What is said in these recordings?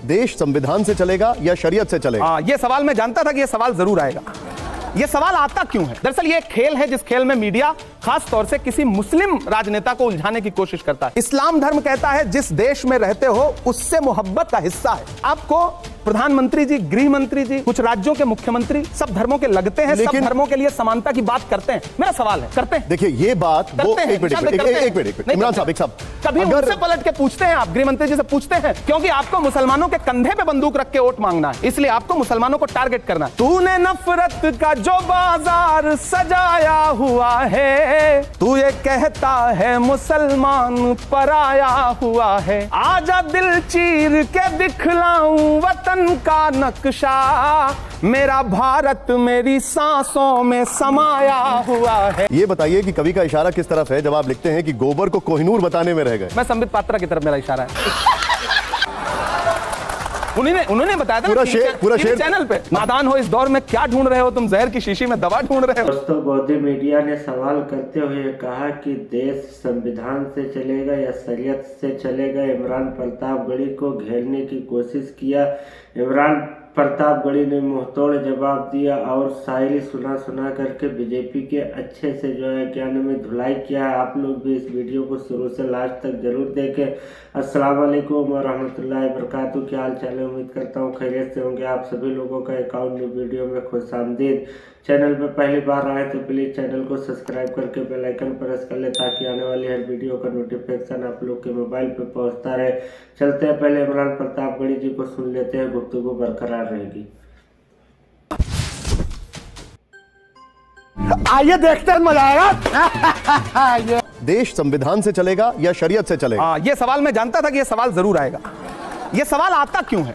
देश संविधान से चलेगा या शरीयत से चलेगा? ये सवाल मैं जानता था कि ये सवाल जरूर आएगा। ये सवाल आता क्यों है? दरअसल ये एक खेल है जिस खेल में मीडिया खास तौर से किसी मुस्लिम राजनेता को उलझाने की कोशिश करता है। इस्लाम धर्म कहता है जिस देश में रहते हो उससे मोहब्बत का हिस्सा है। आपको प्रधानमंत्री जी, गृह मंत्री जी, कुछ राज्यों के मुख्यमंत्री सब धर्मों के लगते हैं, सब धर्मों के लिए समानता की बात करते हैं। मेरा सवाल है, करते हैं? देखिए ये बात वो एक मिनट इमरान साहब, एक साहब, कभी उनसे पलट के पूछते हैं आप, गृह मंत्री जी से पूछते हैं? क्योंकि आपको मुसलमानों के कंधे पे बंदूक रख के वोट मांगना है, इसलिए आपको मुसलमानों को टारगेट करना है। तूने नफरत का जो बाजार सजाया हुआ है, तू ये कहता है मुसलमान पराया हुआ है, आजा दिल चीर के दिखलाऊं वतन का नक्शा, मेरा भारत मेरी सांसों में समाया हुआ है। ये बताइए कि कवि का इशारा किस तरफ है जब आप लिखते हैं कि गोबर को कोहिनूर बताने में रह गए? मैं संबित पात्रा की तरफ मेरा इशारा है। उन्होंने बताया था पूरा शेर चैनल पे। नादान हो, इस दौर में क्या ढूंढ रहे हो तुम? जहर की शीशी में दवा ढूंढ रहे हो। दोस्तों, गोदी मीडिया ने सवाल करते हुए कहा कि देश संविधान से चलेगा या शरीयत से चलेगा। इमरान प्रतापगढ़ी को घेरने की कोशिश किया। इमरान प्रतापगढ़ी ने मुंहतोड़ जवाब दिया और शायरी सुना करके बीजेपी के अच्छे से जो है क्या नाम है धुलाई किया है। आप लोग भी इस वीडियो को शुरू से लास्ट तक जरूर देखें। अस्सलाम वालेकुम व रहमतुल्लाहि व बरकातहू। क्या हाल चाल है? उम्मीद करता हूँ खैरियत से होंगे आप सभी लोगों का। एक और न्यू वीडियो में खुशामदीद। चैनल पर पहली बार आए तो प्लीज़ चैनल को सब्सक्राइब करके बेल आइकन प्रेस कर ले ताकि आने वाली हर वीडियो का नोटिफिकेशन आप लोग के मोबाइल पर पहुंचता रहे। चलते हैं, पहले इमरान प्रतापगढ़ी जी को सुन लेते हैं, गुफ्तगू बरकरार रहेगी। आइए देखते हैं, मजा आएगा। देश संविधान से चलेगा या शरीयत से चलेगा? ये सवाल मैं जानता था कि ये सवाल जरूर आएगा। ये सवाल आता क्यों है?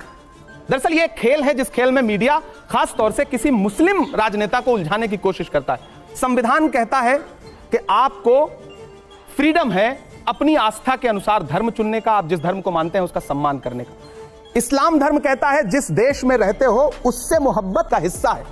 दरअसल ये एक खेल है जिस खेल में मीडिया खास तौर से किसी मुस्लिम राजनेता को उलझाने की कोशिश करता है। संविधान कहता है कि आपको फ्रीडम है अपनी आस्था के अनुसार धर्म चुनने का, आप जिस धर्म को मानते हैं उसका सम्मान करने का। इस्लाम धर्म कहता है जिस देश में रहते हो उससे मोहब्बत का हिस्सा है।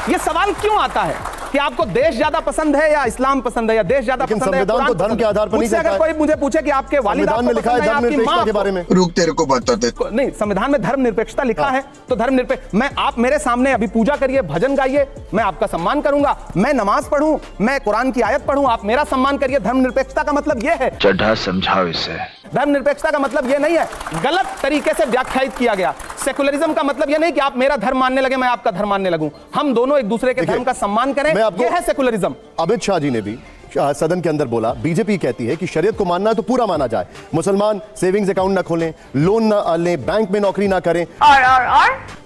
यह सवाल क्यों आता है कि आपको देश ज्यादा पसंद है या इस्लाम पसंद है, या देश ज्यादा पसंद है? संविधान तो धर्म के आधार पर नहीं कहता है। अगर कोई मुझे पूछे कि आपके वालिद में लिखा है धर्मनिरपेक्षता के बारे में, रुक तेरे को बताते नहीं, संविधान में धर्मनिरपेक्षता लिखा है तो धर्मनिरपेक्ष। मैं, आप मेरे सामने अभी पूजा करिए, भजन गाइए, मैं आपका सम्मान करूंगा। मैं नमाज पढ़ूं, मैं कुरान की आयत पढ़ूं, आप मेरा सम्मान करिए। धर्मनिरपेक्षता का मतलब यह है। चढ़ा समझाओ इसे। धर्मनिरपेक्षता का मतलब यह नहीं है, गलत तरीके से व्याख्यायित किया गया। सेकुलरिज्म का मतलब यह नहीं कि आप मेरा धर्म मानने लगे, मैं आपका धर्म मानने लगूं। हम दोनों एक दूसरे के धर्म का सम्मान करें, यह है सेकुलरिज्म। अमित शाह जी ने भी सदन के अंदर बोला, बीजेपी कहती है कि शरीयत को मानना है तो पूरा माना जाए, मुसलमान सेविंग्स अकाउंट ना खोलें, लोन ना लें, बैंक में नौकरी ना करें।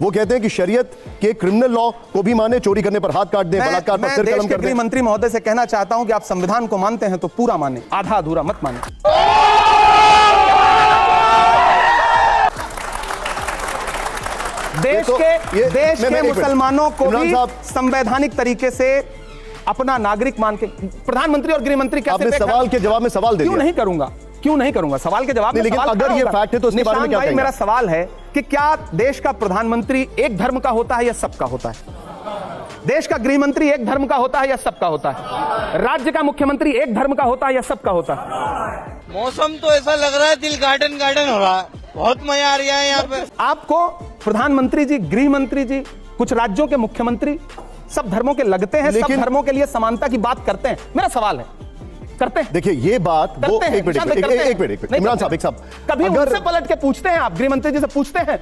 वो कहते हैं कि शरीयत के क्रिमिनल लॉ को भी माने, चोरी करने पर हाथ काट दें, बलात्कार पर सिर कलम कर दें। गृह मंत्री महोदय से कहना चाहता हूं कि आप संविधान को मानते हैं तो पूरा माने, आधा अधूरा मत माने। देश के मुसलमानों को भी संवैधानिक तरीके से अपना नागरिक मान के प्रधानमंत्री और गृह मंत्री कैसे? आपने सवाल के जवाब में सवाल दे दिया। क्यों नहीं करूंगा सवाल के जवाब में? लेकिन अगर ये फैक्ट है तो उसके बारे में क्या कहेंगे? मेरा सवाल है कि क्या देश का प्रधानमंत्री एक धर्म का होता है या सबका होता है? देश का गृह मंत्री एक धर्म का होता है या सबका होता है? राज्य का मुख्यमंत्री एक धर्म का होता है या सबका होता है? मौसम तो ऐसा लग रहा है दिल गार्डन गार्डन हो रहा है, बहुत मजा आ रहा है यहाँ पे। आपको प्रधानमंत्री जी, गृह मंत्री जी, कुछ राज्यों के मुख्यमंत्री सब धर्मों के लगते हैं, सब धर्मों के लिए समानता की बात करते हैं। मेरा सवाल है, करते हैं? देखिए ये बात वो एक मिनट इमरान साहब, एक साहब, कभी उनसे पलट के पूछते हैं आप, गृह मंत्री जी से पूछते हैं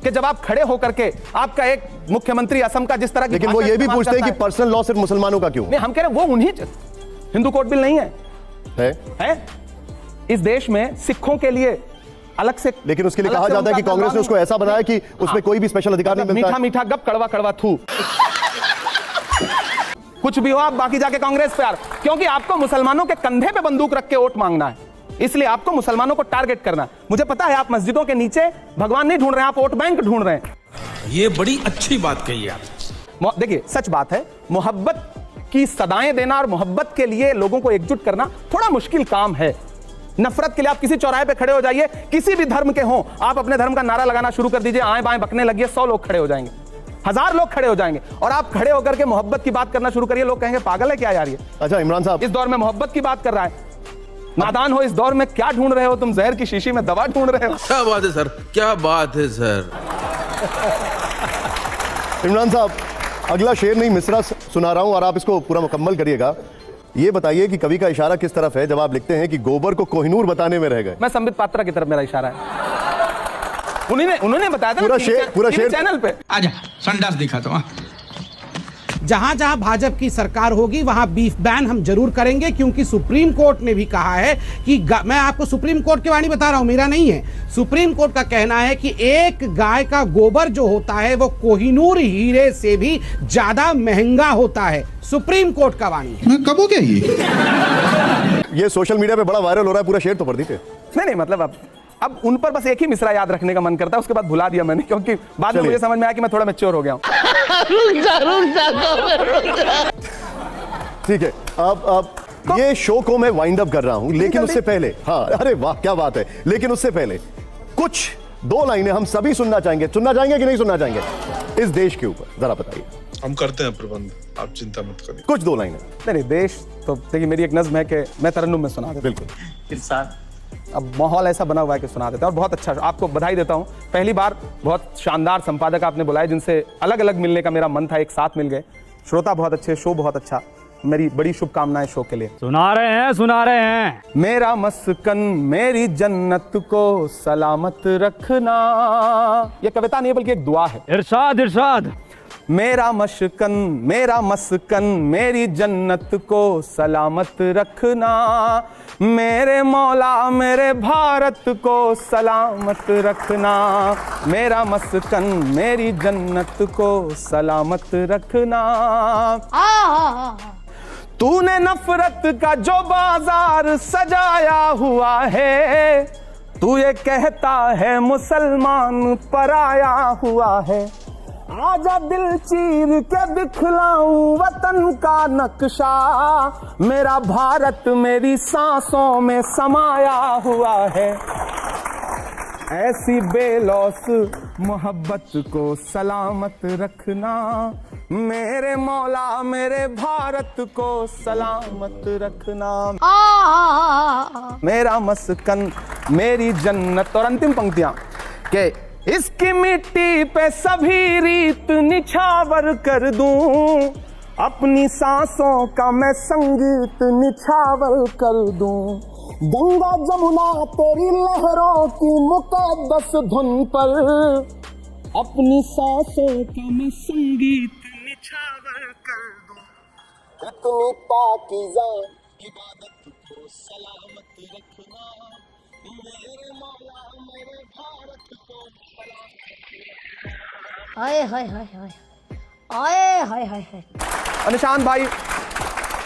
कि जब आप खड़े होकर के आपका एक मुख्यमंत्री असम का जिस तरह की, लेकिन वो ये भी पूछते हैं कि पर्सनल लॉ सिर्फ मुसलमानों का क्यों? नहीं, हम कह रहे हैं वो उन्हीं, हिंदू कोड बिल नहीं है इस देश में, सिखों के लिए अलग से। लेकिन उसके लिए कहा जाता है कि कांग्रेस ने उसको ऐसा बनाया कि उसमें कोई भी स्पेशल अधिकार नहीं मिलता। मीठा मीठा गप, कड़वा कड़वा थू। कुछ भी हो आप बाकी जाके कांग्रेस पे क्योंकि आपको मुसलमानों के कंधे पे बंदूक रख के वोट मांगना है, इसलिए आपको मुसलमानों को टारगेट करना है। मुझे पता है आप मस्जिदों के नीचे भगवान नहीं ढूंढ रहे हैं, आप वोट बैंक ढूंढ रहे हैं। ये बड़ी अच्छी बात कही आप। देखिए सच बात है, मोहब्बत की सदाएं देना और मोहब्बत के लिए लोगों को एकजुट करना थोड़ा मुश्किल काम है। नफरत के लिए आप किसी चौराहे पे खड़े हो जाइए, किसी भी धर्म के हों, आप अपने धर्म का नारा लगाना शुरू कर दीजिए, आएं बाएं बकने लगिए, 100 लोग खड़े हो जाएंगे, 1000 लोग खड़े हो जाएंगे, और आप खड़े होकर के मोहब्बत की बात करना शुरू करिए, लोग कहेंगे पागल है क्या यार ये। अच्छा इमरान साहब, इस दौर में मोहब्बत की बात कर रहा है। नादान हो इस दौर में, क्या ढूंढ रहे हो तुम? जहर की शीशी में दवा ढूंढ रहे हो। क्या बात है सर, क्या बात है सर। इमरान साहब, अगला शेर नहीं मिसरा सुना रहा हूं और आप इसको पूरा मुकम्मल करिएगा। ये बताइए कि कवि का इशारा किस तरफ है जब आप लिखते हैं कि गोबर को कोहिनूर बताने में रह गए। मैं संबित पात्रा की तरफ मेरा इशारा है। उन्होंने बताया था पूरा शेर चैनल पे। आजा संडास दिखा तो। जहां जहां भाजपा की सरकार होगी वहां बीफ बैन हम जरूर करेंगे, क्योंकि सुप्रीम कोर्ट ने भी कहा है कि मैं आपको सुप्रीम कोर्ट की वाणी बता रहा हूं, मेरा नहीं है। सुप्रीम कोर्ट का कहना है कि एक गाय का गोबर जो होता है वो कोहिनूर हीरे से भी ज्यादा महंगा होता है। सुप्रीम कोर्ट का वाणी है। कब हो गया ये सोशल मीडिया पे बड़ा वायरल हो रहा है, पूरा शेर तो पढ़ दीजिए। नहीं मतलब अब उन पर बस एक ही मिसरा याद रखने का मन करता है, उसके बाद भुला दिया मैंने, क्योंकि बाद में मुझे समझ में आया कि मैं थोड़ा मैच्योर हो गया हूं। ठीक है, अब ये शो को मैं वाइंड अप कर रहा हूं, लेकिन उससे पहले, हाँ अरे वाह क्या बात है, लेकिन उससे पहले कुछ 2 लाइनें हम सभी सुनना चाहेंगे कि नहीं सुनना चाहेंगे इस देश के ऊपर, जरा बताइए। हम करते हैं प्रबंध, आप चिंता मत करिए। कुछ 2 लाइनें। नहीं देश तो देखिए, मेरी एक नज्म है कि मैं तरन्नुम में सुना देता। बिल्कुल। अब माहौल ऐसा बना हुआ है कि सुना देता हूं, और बहुत अच्छा, आपको बधाई देता हूं। पहली बार बहुत शानदार संपादक आपने बुलाए जिनसे अलग अलग मिलने का मेरा मन था, एक साथ मिल गए। श्रोता बहुत अच्छे, शो बहुत अच्छा, मेरी बड़ी शुभकामनाएं शो के लिए। सुना रहे हैं। मेरा मस्कन मेरी जन्नत को सलामत रखना, यह कविता नहीं है बल्कि एक दुआ है। इरशाद। मेरा मस्कन मेरी जन्नत को सलामत रखना, मेरे मौला मेरे भारत को सलामत रखना, मेरा मस्कन मेरी जन्नत को सलामत रखना। तूने नफरत का जो बाजार सजाया हुआ है, तू ये कहता है मुसलमान पराया हुआ है। आजा दिल चीर के दिखलाऊं वतन का नक्शा, मेरा भारत मेरी सांसों में समाया हुआ है। ऐसी बेलौस मोहब्बत को सलामत रखना, मेरे मौला मेरे भारत को सलामत रखना। मेरा मस्कन मेरी जन्नत। और अंतिम पंक्तियां के इसकी मिट्टी पे सभी रीत निछावर कर दूं, अपनी सांसों का मैं संगीत निछावर कर दूं। गंगा जमुना तेरी लहरों की मुकद्दस धुन पर, अपनी सांसों का मैं संगीत निछावर कर दूं। इतनी पाकीज़ा इबादत को सलामत रखना, मेरे मौला मेरे भारत को हाय हाय हाय हाय हाय हाय हाय हाय। निशांत भाई,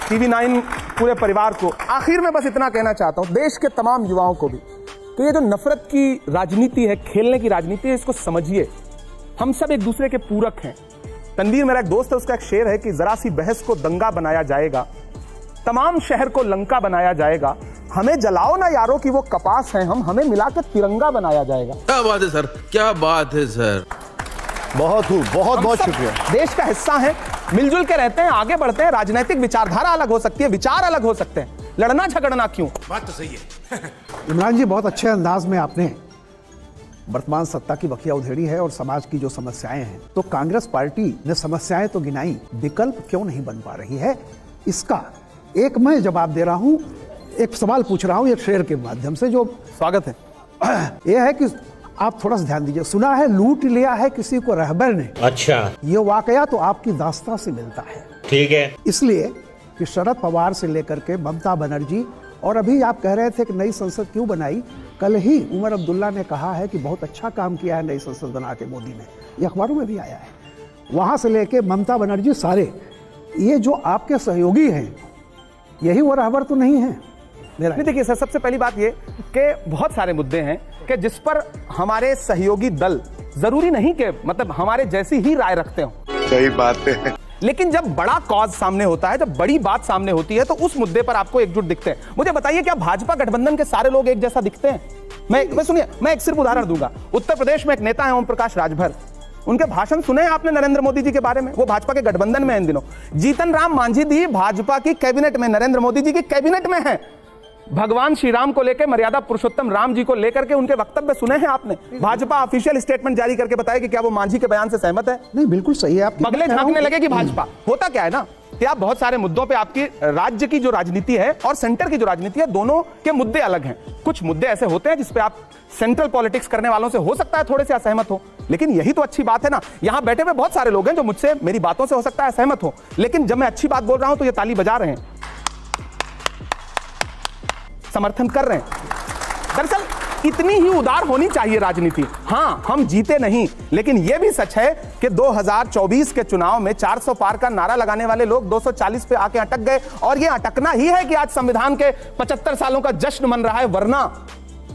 TV9 पूरे परिवार को आखिर में बस इतना कहना चाहता हूं, देश के तमाम युवाओं को भी, कि ये जो नफरत की राजनीति है, खेलने की राजनीति है, इसको समझिए। हम सब एक दूसरे के पूरक हैं। तनवीर मेरा एक दोस्त है, उसका एक शेर है कि जरा सी बहस को दंगा बनाया जाएगा, तमाम शहर को लंका बनाया जाएगा। हमें जलाओ ना यारों की वो कपास है हम, हमें मिलाकर तिरंगा बनाया जाएगा। क्या बात है सर, क्या बात है सर। बहुत खूब, बहुत बहुत शुक्रिया। देश का हिस्सा है, मिलजुल के रहते हैं, आगे बढ़ते हैं। राजनीतिक विचारधारा अलग हो सकती है, विचार अलग हो सकते हैं, लड़ना झगड़ना क्यों। बात तो सही है। इमरान जी, बहुत अच्छे अंदाज में आपने वर्तमान सत्ता की बखिया उधेड़ी है और समाज की जो समस्याएं हैं, तो कांग्रेस पार्टी ने समस्याएं तो गिनाई, विकल्प क्यों नहीं बन पा रही है, इसका एक मैं जवाब दे रहा हूं। एक सवाल पूछ रहा हूं एक शेर के माध्यम से, जो स्वागत है। यह है कि आप थोड़ा सा ध्यान दीजिए। सुना है लूट लिया है किसी को रहबर ने। अच्छा, ये वाकया तो आपकी दास्तां से मिलता है। ठीक है। इसलिए कि शरद पवार से लेकर के ममता बनर्जी, और अभी आप कह रहे थे कि नई संसद क्यों बनाई, कल ही उमर अब्दुल्ला ने कहा है कि बहुत अच्छा काम किया है नई संसद बना के मोदी ने, ये अखबारों में भी आया है। वहां से लेके ममता बनर्जी सारे, ये जो आपके सहयोगी हैं, यही वो रहबर तो नहीं है। नहीं देखिए सर, सबसे पहली बात ये कि बहुत सारे मुद्दे हैं कि जिस पर हमारे सहयोगी दल जरूरी नहीं कि मतलब हमारे जैसी ही राय रखते हो। सही बात है। लेकिन जब बड़ा कॉज सामने होता है, जब बड़ी बात सामने होती है, तो उस मुद्दे पर आपको एकजुट दिखते हैं। मुझे बताइए, क्या भाजपा गठबंधन के सारे लोग एक जैसा दिखते हैं? मैं सुनिए, मैं एक सिर्फ उदाहरण दूंगा। उत्तर प्रदेश में एक नेता है ओम प्रकाश राजभर, उनके भाषण सुने आपने नरेंद्र मोदी जी के बारे में? वो भाजपा के गठबंधन में इन दिनों। जीतन राम मांझी दी भाजपा की कैबिनेट में, नरेंद्र मोदी जी की कैबिनेट में है, भगवान श्री राम को लेकर, मर्यादा पुरुषोत्तम राम जी को लेकर के उनके वक्तव्य सुने हैं आपने? भाजपा ऑफिशियल स्टेटमेंट जारी करके बताए कि क्या वो मांझी के बयान से सहमत है? नहीं, बिल्कुल सही है। आप बगले झांकने लगे कि भाजपा। होता क्या है ना कि आप बहुत सारे मुद्दों पे, आपकी राज्य की जो राजनीति है और सेंटर की जो राजनीति है, दोनों के मुद्दे अलग हैं। कुछ मुद्दे ऐसे होते हैं जिसपे आप सेंट्रल पॉलिटिक्स करने वालों से हो सकता है थोड़े से असहमत हो, लेकिन यही तो अच्छी बात है ना। यहां बैठे हुए बहुत सारे लोग हैं जो मुझसे, मेरी बातों से हो सकता है असहमत हो, लेकिन जब मैं अच्छी बात बोल रहा हूं तो ये ताली बजा रहे हैं, समर्थन कर रहे हैं। दरअसल इतनी ही उदार होनी चाहिए राजनीति। हां, हम जीते नहीं, लेकिन यह भी सच है कि 2024 के चुनाव में 400 पार का नारा लगाने वाले लोग 240 पे आके अटक गए, और यह अटकना ही है कि आज संविधान के 75 सालों का जश्न मन रहा है, वरना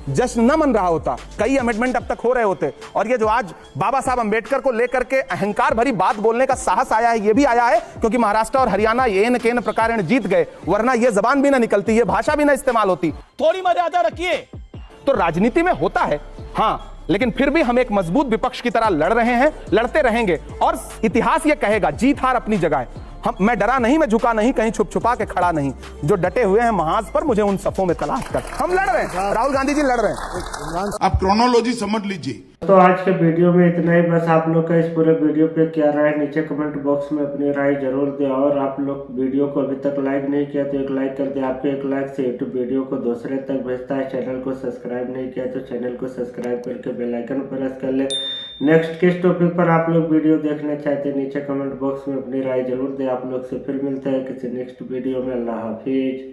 जश्न न मन रहा होता, कई अमेंडमेंट अब तक हो रहे होते। और ये जो आज बाबा साहब अंबेडकर को लेकर के अहंकार भरी बात बोलने का साहस आया है, ये भी आया है क्योंकि महाराष्ट्र और हरियाणा येन केन प्रकारेण जीत गए, वरना ये जबान भी ना निकलती, ये भाषा भी ना इस्तेमाल होती। थोड़ी मर्यादा रखिए। तो राजनीति में होता है, हां, लेकिन फिर भी हम एक मजबूत विपक्ष की तरह लड़ रहे हैं, लड़ते रहेंगे, और इतिहास ये कहेगा जीत हार अपनी जगह है। मैं डरा नहीं, मैं झुका नहीं, कहीं छुप छुपा के खड़ा नहीं। जो डटे हुए हैं महाज पर, मुझे उन सफों में तलाश कर। हम लड़ रहे हैं, राहुल गांधी जी लड़ रहे हैं। आप क्रोनोलॉजी समझ लीजिए। तो आज के वीडियो में इतना ही। बस आप लोग का इस पूरे वीडियो पे क्या राय है, नीचे कमेंट बॉक्स में अपनी राय जरूर दें। और आप लोग वीडियो को अभी तक लाइक नहीं किया तो एक लाइक कर दें। आपके एक लाइक से यूट्यूब वीडियो को दूसरे तक भेजता है। चैनल को सब्सक्राइब नहीं किया तो चैनल को सब्सक्राइब करके बेल आइकन प्रेस कर ले। नेक्स्ट किस टॉपिक पर आप लोग वीडियो देखना चाहते हैं, नीचे कमेंट बॉक्स में अपनी राय जरूर दें। आप लोग से फिर मिलते हैं किसी नेक्स्ट वीडियो में। अल्लाह हाफिज।